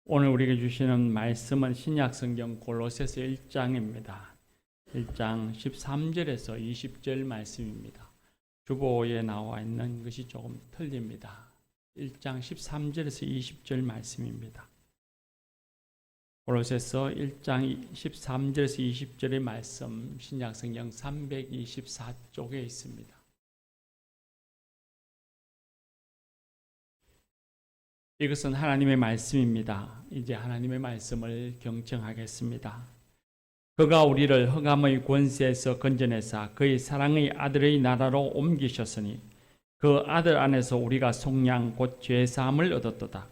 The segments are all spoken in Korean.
오늘 우리에게 주시는 말씀은 신약성경 골로새서 1장입니다. 1장 13절에서 20절 말씀입니다. 주보에 나와 있는 것이 조금 틀립니다. 1장 13절에서 20절 말씀입니다. 골로새서 1장 13절에서 20절의 말씀 신약성경 324쪽에 있습니다. 이것은 하나님의 말씀입니다. 이제 하나님의 말씀을 경청하겠습니다. 그가 우리를 흑암의 권세에서 건져내사 그의 사랑의 아들의 나라로 옮기셨으니 그 아들 안에서 우리가 속량 곧 죄사함을 얻었도다.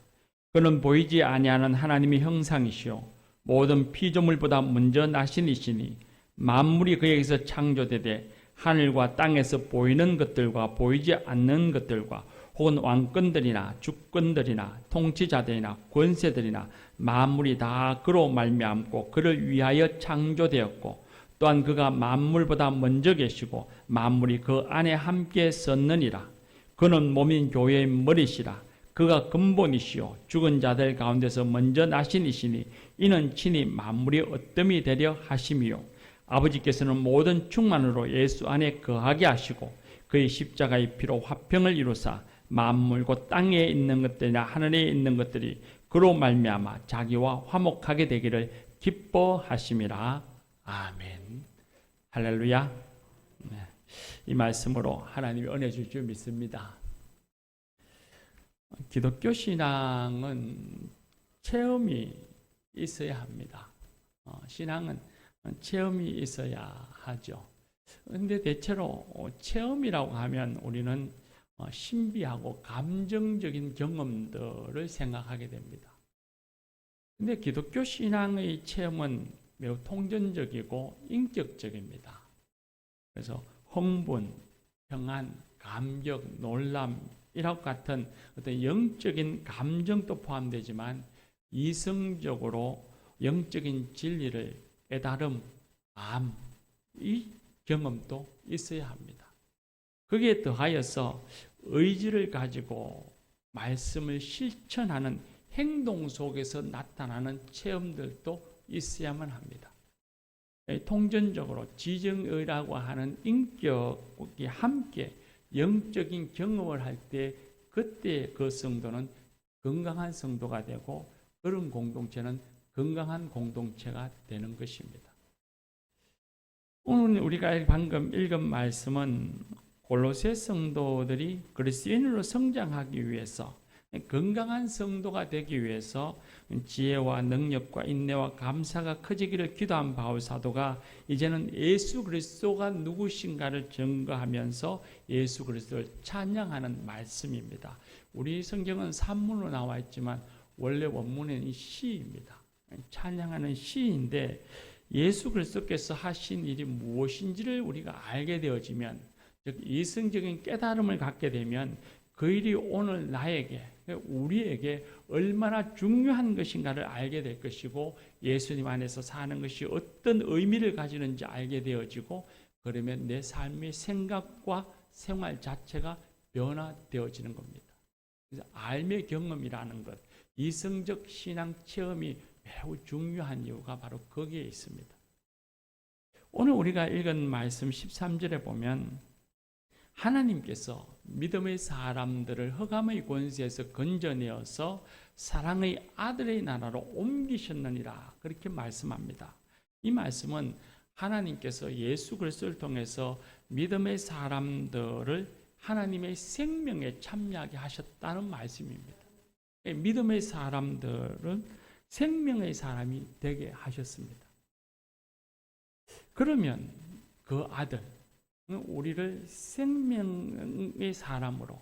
그는 보이지 아니하는 하나님의 형상이시요 모든 피조물보다 먼저 나신 이시니 만물이 그에게서 창조되되 하늘과 땅에서 보이는 것들과 보이지 않는 것들과 혹은 왕권들이나 주권들이나 통치자들이나 권세들이나 만물이 다 그로 말미암고 그를 위하여 창조되었고 또한 그가 만물보다 먼저 계시고 만물이 그 안에 함께 섰느니라. 그는 몸인 교회의 머리시라. 그가 근본이시요 죽은 자들 가운데서 먼저 나신 이시니 이는 친히 만물이 어뜸이 되려 하심이요 아버지께서는 모든 충만으로 예수 안에 거하게 하시고 그의 십자가의 피로 화평을 이루사 만물 곧 땅에 있는 것들이나 하늘에 있는 것들이 그로 말미암아 자기와 화목하게 되기를 기뻐하심이라. 아멘. 할렐루야. 네. 이 말씀으로 하나님이 은혜 줄 줄 믿습니다. 기독교 신앙은 체험이 있어야 합니다. 신앙은 체험이 있어야 하죠. 그런데 대체로 체험이라고 하면 우리는 신비하고 감정적인 경험들을 생각하게 됩니다. 그런데 기독교 신앙의 체험은 매우 통전적이고 인격적입니다. 그래서 흥분, 평안, 감격, 놀람 이와 같은 어떤 영적인 감정도 포함되지만 이성적으로 영적인 진리를 깨달음, 이 경험도 있어야 합니다. 거기에 더하여서 의지를 가지고 말씀을 실천하는 행동 속에서 나타나는 체험들도 있어야만 합니다. 통전적으로 지정의라고 하는 인격이 함께 영적인 경험을 할 때 그때 그 성도는 건강한 성도가 되고 그런 공동체는 건강한 공동체가 되는 것입니다. 오늘 우리가 방금 읽은 말씀은 골로새 성도들이 그리스도인으로 성장하기 위해서 건강한 성도가 되기 위해서 지혜와 능력과 인내와 감사가 커지기를 기도한 바울 사도가 이제는 예수 그리스도가 누구신가를 증거하면서 예수 그리스도를 찬양하는 말씀입니다. 우리 성경은 산문으로 나와 있지만 원래 원문은 시입니다. 찬양하는 시인데 예수 그리스도께서 하신 일이 무엇인지를 우리가 알게 되어지면 즉 이성적인 깨달음을 갖게 되면 그 일이 오늘 나에게 우리에게 얼마나 중요한 것인가를 알게 될 것이고 예수님 안에서 사는 것이 어떤 의미를 가지는지 알게 되어지고 그러면 내 삶의 생각과 생활 자체가 변화되어지는 겁니다. 그래서 알매 경험이라는 것, 이성적 신앙 체험이 매우 중요한 이유가 바로 거기에 있습니다. 오늘 우리가 읽은 말씀 13절에 보면 하나님께서 믿음의 사람들을 흑암의 권세에서 건져내어서 사랑의 아들의 나라로 옮기셨느니라 그렇게 말씀합니다. 이 말씀은 하나님께서 예수 그리스도를 통해서 믿음의 사람들을 하나님의 생명에 참여하게 하셨다는 말씀입니다. 믿음의 사람들은 생명의 사람이 되게 하셨습니다. 그러면 그 아들 우리를 생명의 사람으로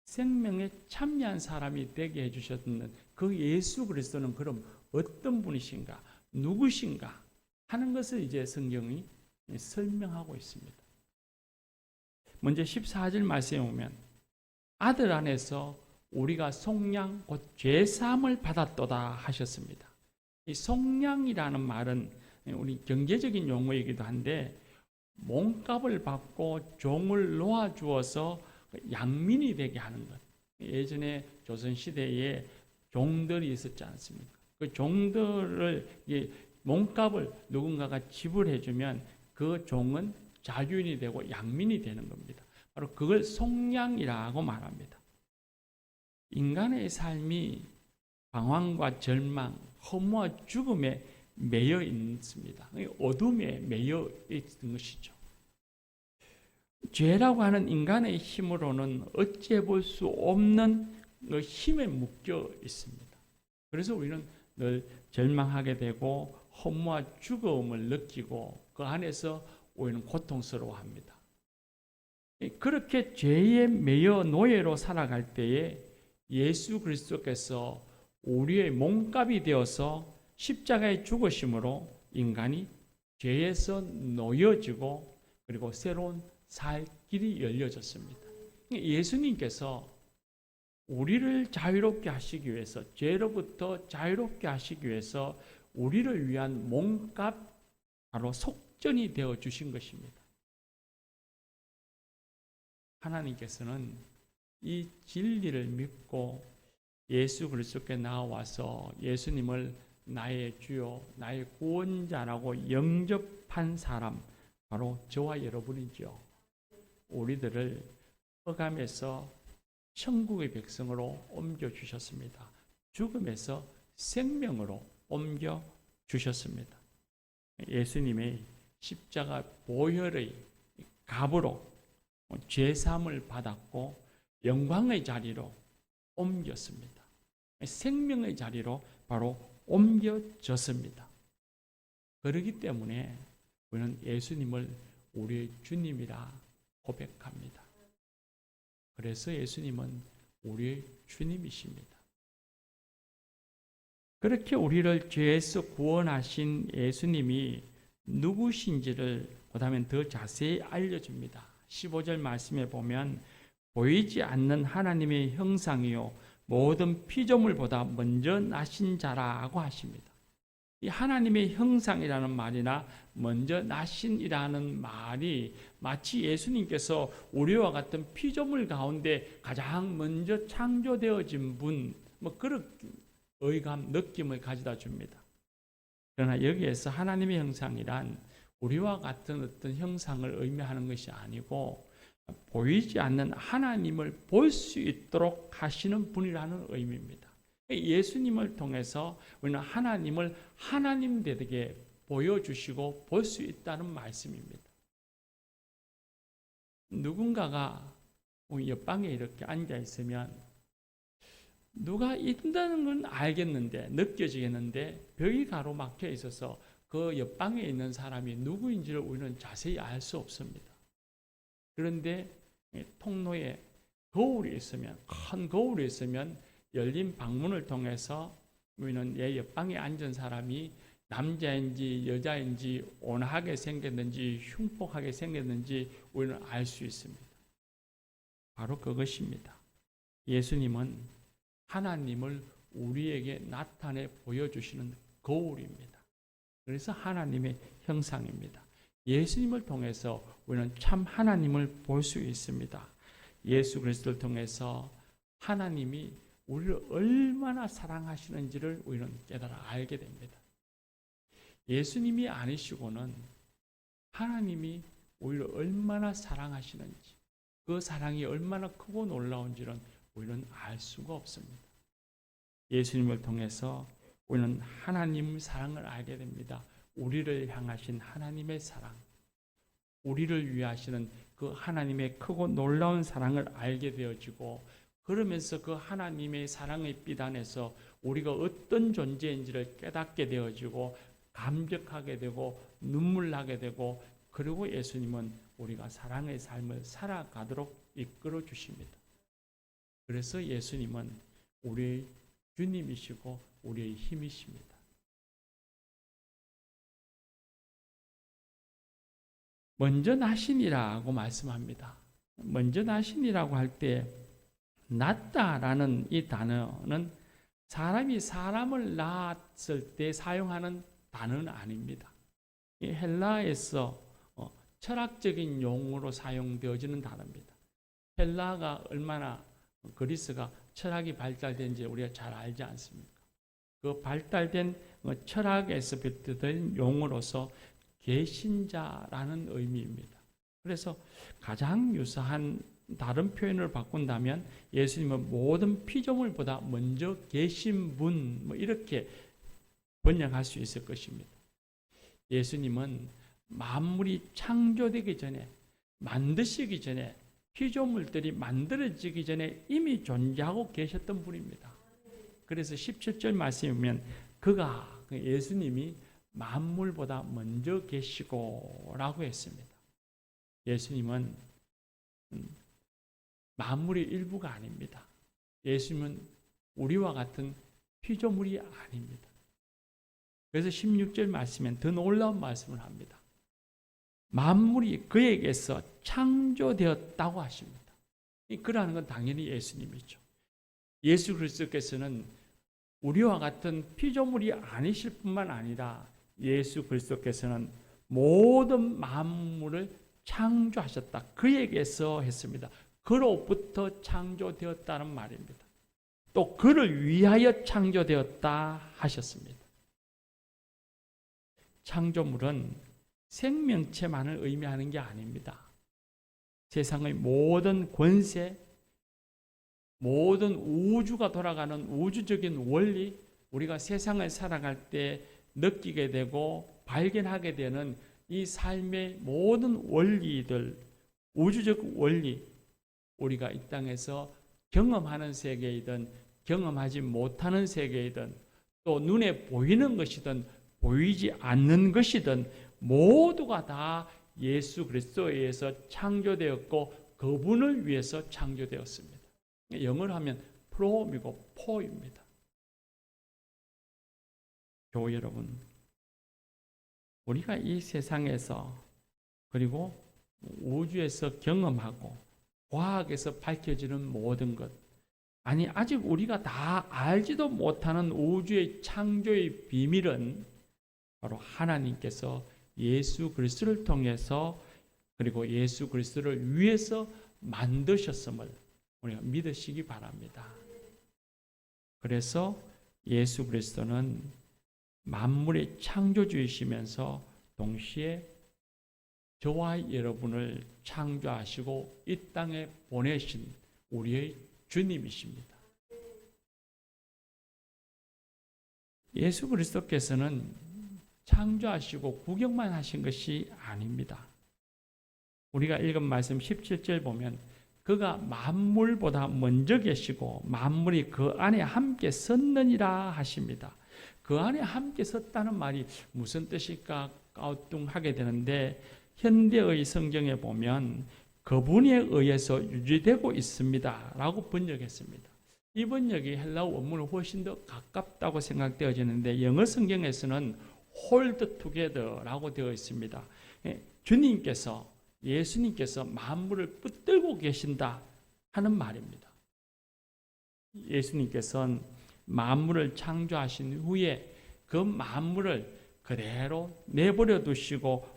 생명에 참여한 사람이 되게 해주셨는 그 예수 그리스도는 그럼 어떤 분이신가 누구신가 하는 것을 이제 성경이 설명하고 있습니다. 먼저 14절 말씀에 보면 아들 안에서 우리가 속량 곧 죄사함을 받았도다 하셨습니다. 이 속량이라는 말은 우리 경제적인 용어이기도 한데 몸값을 받고 종을 놓아주어서 양민이 되게 하는 것. 예전에 조선시대에 종들이 있었지 않습니까? 그 종들을 몸값을 누군가가 지불해주면 그 종은 자유인이 되고 양민이 되는 겁니다. 바로 그걸 속량이라고 말합니다. 인간의 삶이 방황과 절망, 허무와 죽음에 매여 있습니다. 어둠에 매여 있는 것이죠. 죄라고 하는 인간의 힘으로는 어찌해 볼 수 없는 그 힘에 묶여 있습니다. 그래서 우리는 늘 절망하게 되고 허무와 죽음을 느끼고 그 안에서 우리는 고통스러워합니다. 그렇게 죄에 매여 노예로 살아갈 때에 예수 그리스도께서 우리의 몸값이 되어서 십자가에 죽으심으로 인간이 죄에서 놓여지고 그리고 새로운 살 길이 열려졌습니다. 예수님께서 우리를 자유롭게 하시기 위해서, 죄로부터 자유롭게 하시기 위해서 우리를 위한 몸값, 바로 속전이 되어 주신 것입니다. 하나님께서는 이 진리를 믿고 예수 그리스도께 나와서 예수님을 나의 주요, 나의 구원자라고 영접한 사람, 바로 저와 여러분이죠. 우리들을 흑암에서 천국의 백성으로 옮겨주셨습니다. 죽음에서 생명으로 옮겨주셨습니다. 예수님의 십자가 보혈의 값으로 죄사함을 받았고 영광의 자리로 옮겼습니다. 생명의 자리로 바로 옮겨졌습니다. 그렇기 때문에 우리는 예수님을 우리의 주님이라 고백합니다. 그래서 예수님은 우리의 주님이십니다. 그렇게 우리를 죄에서 구원하신 예수님이 누구신지를 그 다음에 더 자세히 알려줍니다. 15절 말씀에 보면 보이지 않는 하나님의 형상이요 모든 피조물보다 먼저 나신 자라고 하십니다. 이 하나님의 형상이라는 말이나 먼저 나신이라는 말이 마치 예수님께서 우리와 같은 피조물 가운데 가장 먼저 창조되어진 분, 그런 의감, 느낌을 가져다 줍니다. 그러나 여기에서 하나님의 형상이란 우리와 같은 어떤 형상을 의미하는 것이 아니고 보이지 않는 하나님을 볼 수 있도록 하시는 분이라는 의미입니다. 예수님을 통해서 우리는 하나님을 하나님들에게 보여주시고 볼 수 있다는 말씀입니다. 누군가가 옆방에 이렇게 앉아 있으면 누가 있다는 건 알겠는데, 느껴지겠는데 벽이 가로막혀 있어서 그 옆방에 있는 사람이 누구인지를 우리는 자세히 알 수 없습니다. 그런데 통로에 거울이 있으면, 큰 거울이 있으면 열린 방문을 통해서 우리는 내 옆방에 앉은 사람이 남자인지 여자인지 온화하게 생겼는지 흉폭하게 생겼는지 우리는 알 수 있습니다. 바로 그것입니다. 예수님은 하나님을 우리에게 나타내 보여주시는 거울입니다. 그래서 하나님의 형상입니다. 예수님을 통해서 우리는 참 하나님을 볼 수 있습니다. 예수 그리스도를 통해서 하나님이 우리를 얼마나 사랑하시는지를 우리는 깨달아 알게 됩니다. 예수님이 아니시고는 하나님이 우리를 얼마나 사랑하시는지, 그 사랑이 얼마나 크고 놀라운지는 우리는 알 수가 없습니다. 예수님을 통해서 우리는 하나님의 사랑을 알게 됩니다. 우리를 향하신 하나님의 사랑, 우리를 위하시는 그 하나님의 크고 놀라운 사랑을 알게 되어지고, 그러면서 그 하나님의 사랑의 빛 안에서 우리가 어떤 존재인지를 깨닫게 되어지고 감격하게 되고 눈물 나게 되고, 그리고 예수님은 우리가 사랑의 삶을 살아가도록 이끌어 주십니다. 그래서 예수님은 우리의 주님이시고 우리의 힘이십니다. 먼저 나신이라고 말씀합니다. 먼저 나신이라고 할 때 낳다라는 이 단어는 사람이 사람을 낳았을 때 사용하는 단어는 아닙니다. 이 헬라에서 철학적인 용어로 사용되어지는 단어입니다. 헬라가 얼마나, 그리스가 철학이 발달된지 우리가 잘 알지 않습니까? 그 발달된 철학에서 비롯된 용어로서 계신자라는 의미입니다. 그래서 가장 유사한 다른 표현을 바꾼다면 예수님은 모든 피조물보다 먼저 계신 분, 이렇게 번역할 수 있을 것입니다. 예수님은 만물이 창조되기 전에, 만드시기 전에, 피조물들이 만들어지기 전에 이미 존재하고 계셨던 분입니다. 그래서 17절 말씀에 보면 그가, 예수님이 만물보다 먼저 계시고 라고 했습니다. 예수님은 만물의 일부가 아닙니다. 예수님은 우리와 같은 피조물이 아닙니다. 그래서 16절 말씀엔 더 놀라운 말씀을 합니다. 만물이 그에게서 창조되었다고 하십니다. 그라는 건 당연히 예수님이죠. 예수 그리스도께서는 우리와 같은 피조물이 아니실 뿐만 아니라 예수 그리스도께서는 모든 만물을 창조하셨다. 그에게서 했습니다. 그로부터 창조되었다는 말입니다. 또 그를 위하여 창조되었다 하셨습니다. 창조물은 생명체만을 의미하는 게 아닙니다. 세상의 모든 권세, 모든 우주가 돌아가는 우주적인 원리, 우리가 세상을 살아갈 때 느끼게 되고 발견하게 되는 이 삶의 모든 원리들, 우주적 원리, 우리가 이 땅에서 경험하는 세계이든 경험하지 못하는 세계이든 또 눈에 보이는 것이든 보이지 않는 것이든 모두가 다 예수 그리스도에 의해서 창조되었고 그분을 위해서 창조되었습니다. 영어로 하면 프롬이고 포입니다. 교회 여러분, 우리가 이 세상에서 그리고 우주에서 경험하고 과학에서 밝혀지는 모든 것, 아니 아직 우리가 다 알지도 못하는 우주의 창조의 비밀은 바로 하나님께서 예수 그리스도를 통해서 그리고 예수 그리스도를 위해서 만드셨음을 우리가 믿으시기 바랍니다. 그래서 예수 그리스도는 만물의 창조주이시면서 동시에 저와 여러분을 창조하시고 이 땅에 보내신 우리의 주님이십니다. 예수 그리스도께서는 창조하시고 구경만 하신 것이 아닙니다. 우리가 읽은 말씀 17절 보면 그가 만물보다 먼저 계시고 만물이 그 안에 함께 섰느니라 하십니다. 그 안에 함께 섰다는 말이 무슨 뜻일까 ቃ우뚱하게 되는데 현대의 성경에 보면 그분에 의해서 유지되고 있습니다 라고 번역했습니다. 이 번역이 헬라어 원문을 훨씬 더 가깝다고 생각되어지는데 영어 성경에서는 hold together라고 되어 있습니다. 주님께서 예수님께서 만물을 붙들고 계신다 하는 말입니다. 예수님께서는 만물을 창조하신 후에 그 만물을 그대로 내버려 두시고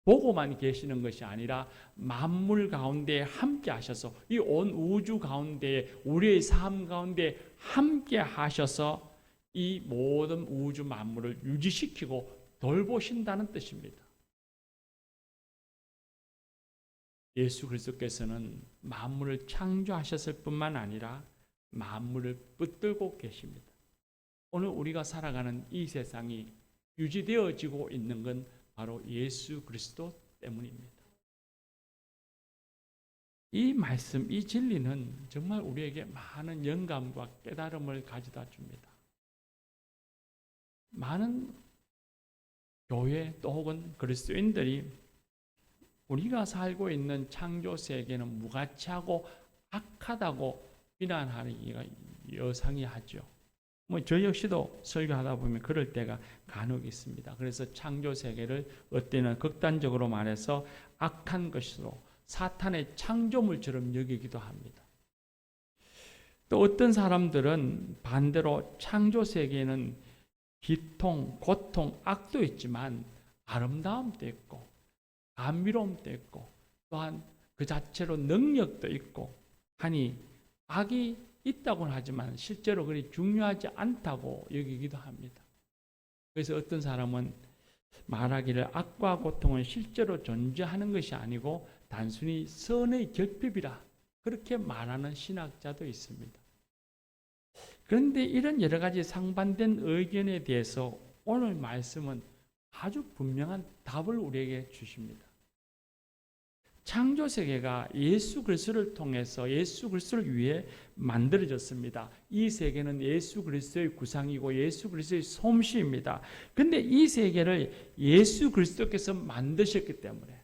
보고만 계시는 것이 아니라 만물 가운데 함께 하셔서 이 온 우주 가운데 우리의 삶 가운데 함께 하셔서 이 모든 우주 만물을 유지시키고 돌보신다는 뜻입니다. 예수 그리스도께서는 만물을 창조하셨을 뿐만 아니라 만물을 붙들고 계십니다. 오늘 우리가 살아가는 이 세상이 유지되어지고 있는 건 바로 예수 그리스도 때문입니다. 이 말씀, 이 진리는 정말 우리에게 많은 영감과 깨달음을 가져다 줍니다. 많은 교회 또 혹은 그리스도인들이 우리가 살고 있는 창조 세계는 무가치하고 악하다고 비난하기가 여상히 하죠. 저 역시도 설교하다 보면 그럴 때가 간혹 있습니다. 그래서 창조 세계를 어때는 극단적으로 말해서 악한 것으로 사탄의 창조물처럼 여기기도 합니다. 또 어떤 사람들은 반대로 창조 세계에는 기통, 고통, 악도 있지만 아름다움도 있고 감미로움도 있고 또한 그 자체로 능력도 있고 하니 악이 있다고는 하지만 실제로 그리 중요하지 않다고 여기기도 합니다. 그래서 어떤 사람은 말하기를 악과 고통은 실제로 존재하는 것이 아니고 단순히 선의 결핍이라 그렇게 말하는 신학자도 있습니다. 그런데 이런 여러 가지 상반된 의견에 대해서 오늘 말씀은 아주 분명한 답을 우리에게 주십니다. 창조 세계가 예수 그리스도를 통해서 예수 그리스도를 위해 만들어졌습니다. 이 세계는 예수 그리스도의 구상이고 예수 그리스도의 솜씨입니다. 그런데 이 세계를 예수 그리스도께서 만드셨기 때문에,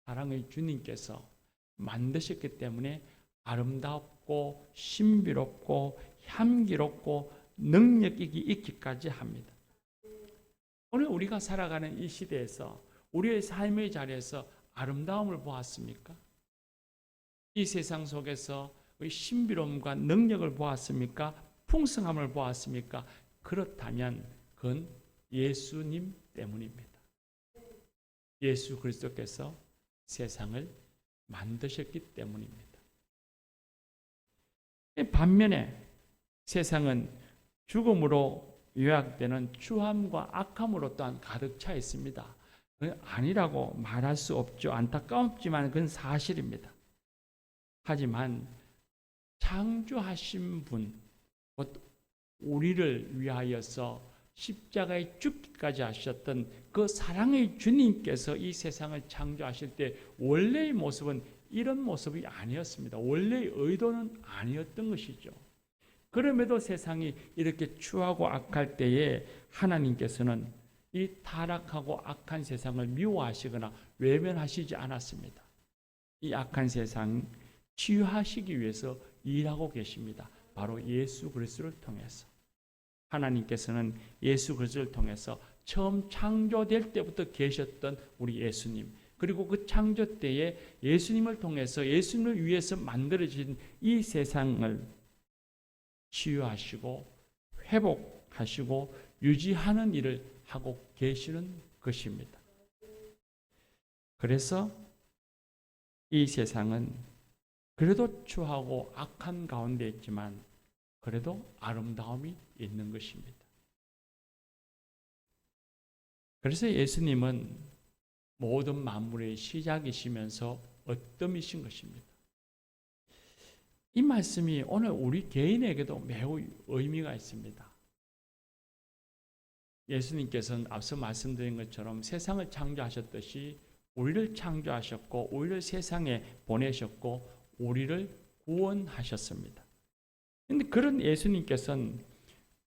사랑의 주님께서 만드셨기 때문에 아름답고 신비롭고 향기롭고 능력이 있기까지 합니다. 오늘 우리가 살아가는 이 시대에서 우리의 삶의 자리에서 아름다움을 보았습니까? 이 세상 속에서 신비로움과 능력을 보았습니까? 풍성함을 보았습니까? 그렇다면 그건 예수님 때문입니다. 예수 그리스도께서 세상을 만드셨기 때문입니다. 반면에 세상은 죽음으로 요약되는 추함과 악함으로 또한 가득 차 있습니다. 아니라고 말할 수 없죠. 안타깝지만 그건 사실입니다. 하지만 창조하신 분, 우리를 위하여서 십자가에 죽기까지 하셨던 그 사랑의 주님께서 이 세상을 창조하실 때 원래의 모습은 이런 모습이 아니었습니다. 원래의 의도는 아니었던 것이죠. 그럼에도 세상이 이렇게 추하고 악할 때에 하나님께서는 이 타락하고 악한 세상을 미워하시거나 외면하시지 않았습니다. 이 악한 세상 치유하시기 위해서 일하고 계십니다. 바로 예수 그리스도를 통해서. 하나님께서는 예수 그리스도를 통해서 처음 창조될 때부터 계셨던 우리 예수님, 그리고 그 창조 때에 예수님을 통해서 예수님을 위해서 만들어진 이 세상을 치유하시고 회복하시고 유지하는 일을 하고 계시는 것입니다. 그래서 이 세상은 그래도 추하고 악한 가운데 있지만 그래도 아름다움이 있는 것입니다. 그래서 예수님은 모든 만물의 시작이시면서 어뜸이신 것입니다. 이 말씀이 오늘 우리 개인에게도 매우 의미가 있습니다. 예수님께서는 앞서 말씀드린 것처럼 세상을 창조하셨듯이 우리를 창조하셨고 우리를 세상에 보내셨고 우리를 구원하셨습니다. 그런데 그런 예수님께서는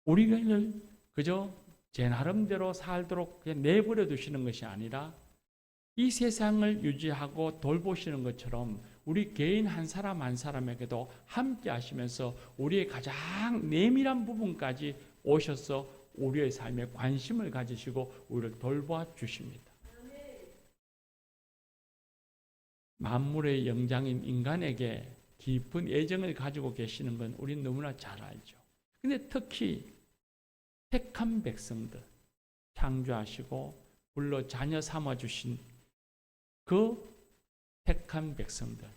우리를 그저 제 나름대로 살도록 내버려 두시는 것이 아니라 이 세상을 유지하고 돌보시는 것처럼 우리 개인 한 사람 한 사람에게도 함께 하시면서 우리의 가장 내밀한 부분까지 오셔서 우리의 삶에 관심을 가지시고 우리를 돌보아 주십니다. 만물의 영장인 인간에게 깊은 애정을 가지고 계시는 건 우리는 너무나 잘 알죠. 근데 특히 택한 백성들, 창조하시고 불러 자녀 삼아주신 그 택한 백성들,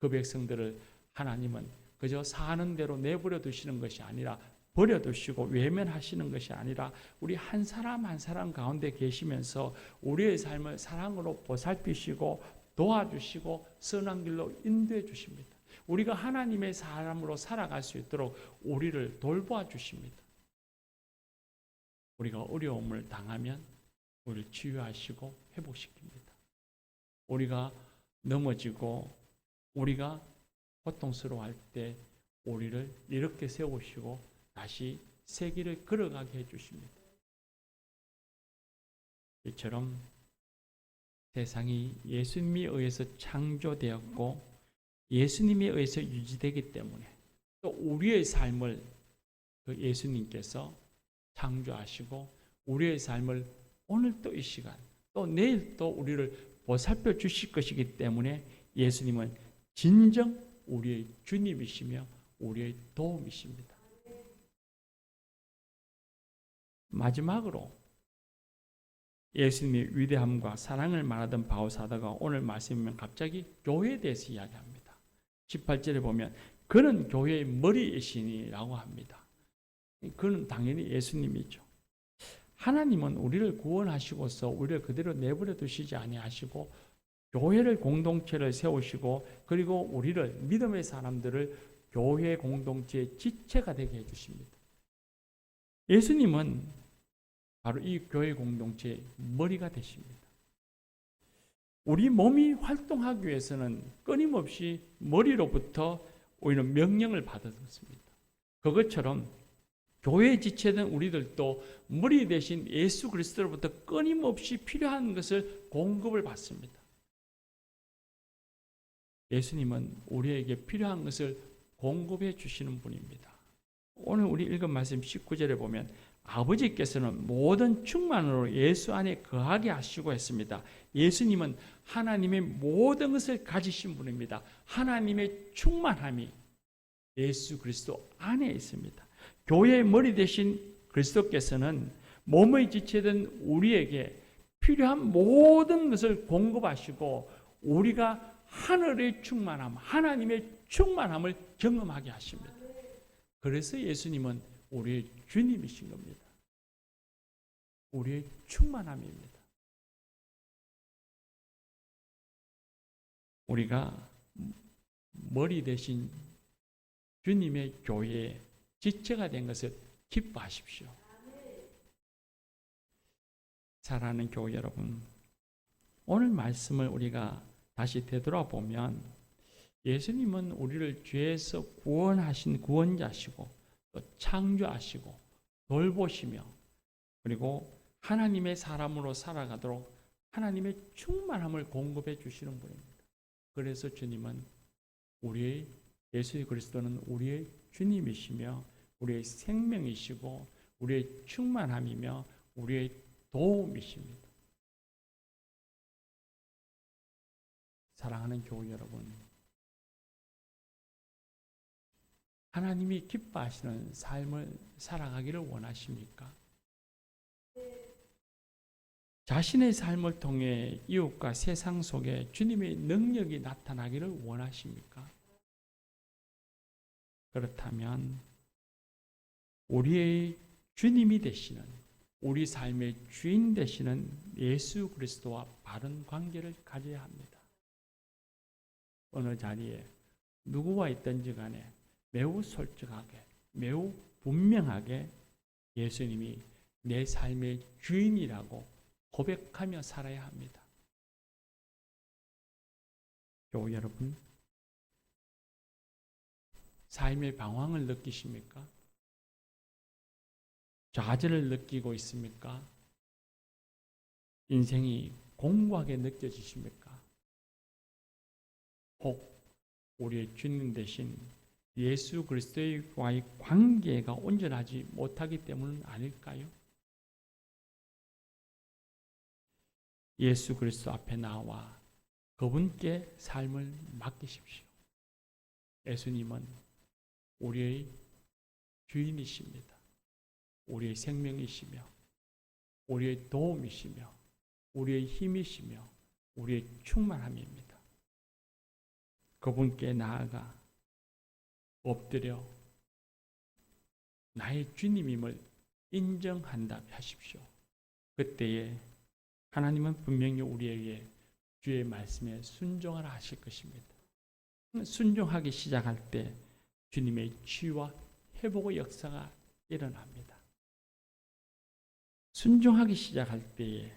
그 백성들을 하나님은 그저 사는 대로 내버려 두시는 것이 아니라 버려두시고 외면하시는 것이 아니라 우리 한 사람 한 사람 가운데 계시면서 우리의 삶을 사랑으로 보살피시고 도와주시고 선한 길로 인도해 주십니다. 우리가 하나님의 사람으로 살아갈 수 있도록 우리를 돌보아 주십니다. 우리가 어려움을 당하면 우리를 치유하시고 회복시킵니다. 우리가 넘어지고 우리가 고통스러워할 때 우리를 이렇게 세우시고 다시 새 길을 걸어가게 해주십니다. 이처럼 세상이 예수님에 의해서 창조되었고 예수님에 의해서 유지되기 때문에 또 우리의 삶을 그 예수님께서 창조하시고 우리의 삶을 오늘 또 이 시간 또 내일 또 우리를 보살펴 주실 것이기 때문에 예수님은 진정 우리의 주님이시며 우리의 도움이십니다. 마지막으로 예수님의 위대함과 사랑을 말하던 바울 사도가 오늘 말씀이면 갑자기 교회에 대해서 이야기합니다. 18절에 보면 그는 교회의 머리이시니라고 합니다. 그는 당연히 예수님이죠. 하나님은 우리를 구원하시고서 우리를 그대로 내버려 두시지 아니하시고 교회를 공동체를 세우시고 그리고 우리를 믿음의 사람들을 교회 공동체의 지체가 되게 해주십니다. 예수님은 바로 이 교회 공동체의 머리가 되십니다. 우리 몸이 활동하기 위해서는 끊임없이 머리로부터 오히려 명령을 받았습니다. 그것처럼 교회에 지체된 우리들도 머리 대신 예수 그리스도로부터 끊임없이 필요한 것을 공급을 받습니다. 예수님은 우리에게 필요한 것을 공급해 주시는 분입니다. 오늘 우리 읽은 말씀 19절에 보면 아버지께서는 모든 충만으로 예수 안에 거하게 하시고 했습니다. 예수님은 하나님의 모든 것을 가지신 분입니다. 하나님의 충만함이 예수 그리스도 안에 있습니다. 교회의 머리 대신 그리스도께서는 몸의 지체된 우리에게 필요한 모든 것을 공급하시고 우리가 하늘의 충만함, 하나님의 충만함을 경험하게 하십니다. 그래서 예수님은 우리의 주님이신 겁니다. 우리의 충만함입니다. 우리가 머리 대신 주님의 교회에 지체가 된 것을 기뻐하십시오. 사랑하는 교회 여러분, 오늘 말씀을 우리가 다시 되돌아보면 예수님은 우리를 죄에서 구원하신 구원자시고 또 창조하시고 돌보시며 그리고 하나님의 사람으로 살아가도록 하나님의 충만함을 공급해 주시는 분입니다. 그래서 주님은 우리의 예수 그리스도는 우리의 주님이시며 우리의 생명이시고 우리의 충만함이며 우리의 도움이십니다. 사랑하는 교회 여러분, 하나님이 기뻐하시는 삶을 살아가기를 원하십니까? 자신의 삶을 통해 이웃과 세상 속에 주님의 능력이 나타나기를 원하십니까? 그렇다면 우리의 주님이 되시는 우리 삶의 주인 되시는 예수 그리스도와 바른 관계를 가져야 합니다. 어느 자리에 누구와 있든지 간에 매우 솔직하게, 매우 분명하게 예수님이 내 삶의 주인이라고 고백하며 살아야 합니다. 교회 여러분, 삶의 방황을 느끼십니까? 좌절을 느끼고 있습니까? 인생이 공고하게 느껴지십니까? 혹 우리의 주님 되신 예수 그리스도와의 관계가 온전하지 못하기 때문은 아닐까요? 예수 그리스도 앞에 나와 그분께 삶을 맡기십시오. 예수님은 우리의 주인이십니다. 우리의 생명이시며 우리의 도움이시며 우리의 힘이시며 우리의 충만함입니다. 그분께 나아가 엎드려 나의 주님임을 인정한다 하십시오. 그때에 하나님은 분명히 우리에게 주의 말씀에 순종하라 하실 것입니다. 순종하기 시작할 때 주님의 치유와 회복의 역사가 일어납니다. 순종하기 시작할 때에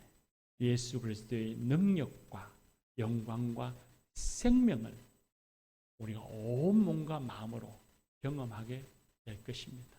예수 그리스도의 능력과 영광과 생명을 우리가 온 몸과 마음으로 경험하게 될 것입니다.